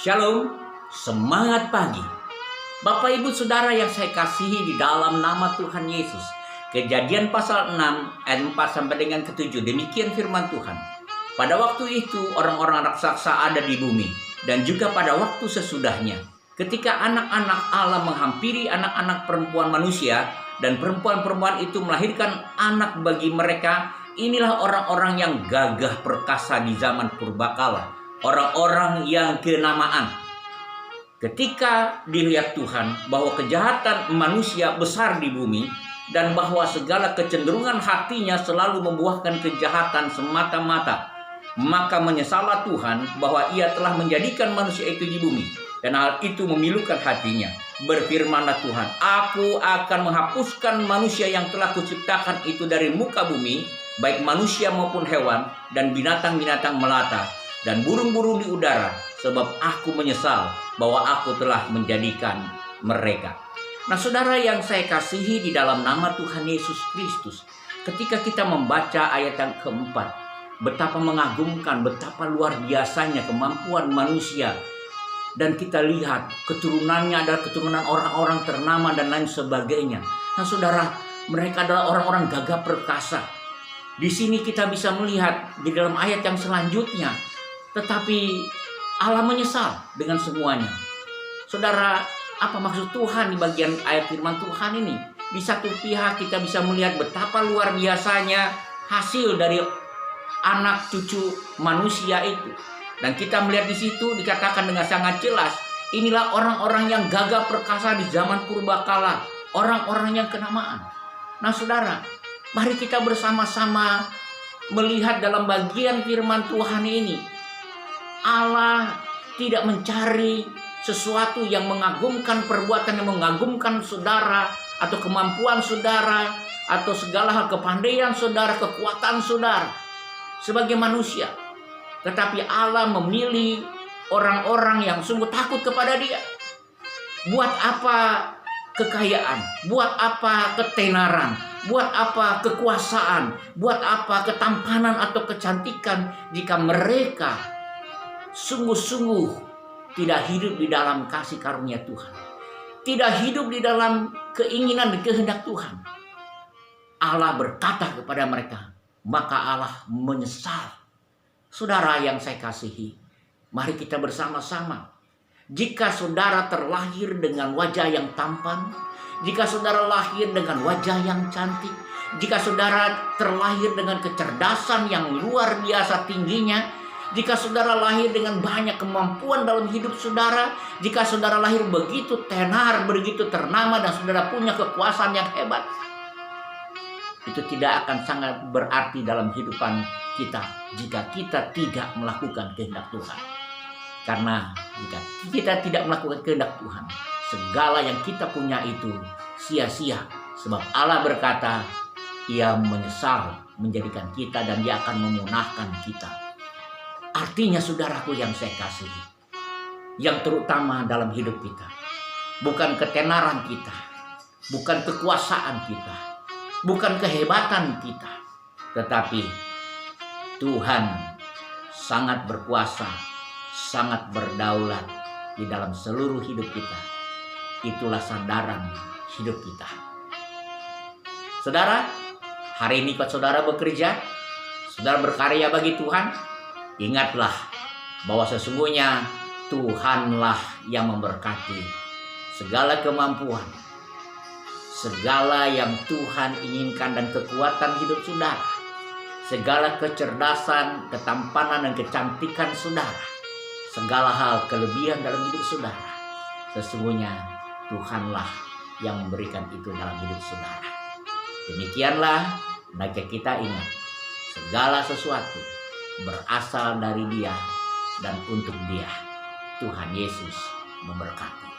Shalom, semangat pagi. Bapak Ibu Saudara yang saya kasihi di dalam nama Tuhan Yesus. Kejadian pasal 6 ayat 4 sampai dengan ke-7. Demikian firman Tuhan. Pada waktu itu orang-orang raksasa ada di bumi, dan juga pada waktu sesudahnya, ketika anak-anak Allah menghampiri anak-anak perempuan manusia, dan perempuan-perempuan itu melahirkan anak bagi mereka. Inilah orang-orang yang gagah perkasa di zaman purbakala, orang-orang yang kenamaan. Ketika dilihat Tuhan bahwa kejahatan manusia besar di bumi, dan bahwa segala kecenderungan hatinya selalu membuahkan kejahatan semata-mata, maka menyesallah Tuhan bahwa ia telah menjadikan manusia itu di bumi, dan hal itu memilukan hatinya. Berfirmanlah Tuhan, aku akan menghapuskan manusia yang telah kuciptakan itu dari muka bumi, baik manusia maupun hewan, dan binatang-binatang melata, dan burung-burung di udara, sebab aku menyesal bahwa aku telah menjadikan mereka. Nah, saudara yang saya kasihi di dalam nama Tuhan Yesus Kristus, ketika kita membaca ayat yang keempat, betapa mengagumkan, betapa luar biasanya kemampuan manusia. Dan kita lihat keturunannya adalah keturunan orang-orang ternama dan lain sebagainya. Nah, saudara, mereka adalah orang-orang gagah perkasa. Di sini kita bisa melihat di dalam ayat yang selanjutnya, tetapi Allah menyesal dengan semuanya. Saudara, apa maksud Tuhan di bagian ayat firman Tuhan ini? Di satu pihak kita bisa melihat betapa luar biasanya hasil dari anak cucu manusia itu. Dan kita melihat di situ dikatakan dengan sangat jelas, inilah orang-orang yang gagah perkasa di zaman purbakala, orang-orang yang kenamaan. Nah, saudara, mari kita bersama-sama melihat dalam bagian firman Tuhan ini. Allah tidak mencari sesuatu yang mengagumkan, perbuatan yang mengagumkan saudara, atau kemampuan saudara, atau segala hal kepandaian saudara, kekuatan saudara sebagai manusia. Tetapi Allah memilih orang-orang yang sungguh takut kepada Dia. Buat apa kekayaan? Buat apa ketenaran? Buat apa kekuasaan? Buat apa ketampanan atau kecantikan jika mereka sungguh-sungguh tidak hidup di dalam kasih karunia Tuhan, tidak hidup di dalam keinginan dan kehendak Tuhan? Allah berkata kepada mereka, maka Allah menyesal. Saudara yang saya kasihi, mari kita bersama-sama. Jika saudara terlahir dengan wajah yang tampan, jika saudara lahir dengan wajah yang cantik, jika saudara terlahir dengan kecerdasan yang luar biasa tingginya, jika saudara lahir dengan banyak kemampuan dalam hidup saudara, jika saudara lahir begitu tenar, begitu ternama, dan saudara punya kekuasaan yang hebat, itu tidak akan sangat berarti dalam kehidupan kita jika kita tidak melakukan kehendak Tuhan. Karena jika kita tidak melakukan kehendak Tuhan, segala yang kita punya itu sia-sia. Sebab Allah berkata, Ia menyesal menjadikan kita dan Dia akan memunahkan kita. Artinya, saudaraku yang saya kasihi, yang terutama dalam hidup kita, bukan ketenaran kita, bukan kekuasaan kita, bukan kehebatan kita, tetapi Tuhan sangat berkuasa, sangat berdaulat di dalam seluruh hidup kita. Itulah sandaran hidup kita. Saudara, hari ini pas saudara bekerja, saudara berkarya bagi Tuhan, ingatlah bahwa sesungguhnya Tuhanlah yang memberkati segala kemampuan, segala yang Tuhan inginkan dan kekuatan hidup saudara, segala kecerdasan, ketampanan, dan kecantikan saudara, segala hal kelebihan dalam hidup saudara, sesungguhnya Tuhanlah yang memberikan itu dalam hidup saudara. Demikianlah, maka kita ingat, segala sesuatu berasal dari Dia dan untuk Dia. Tuhan Yesus memberkati.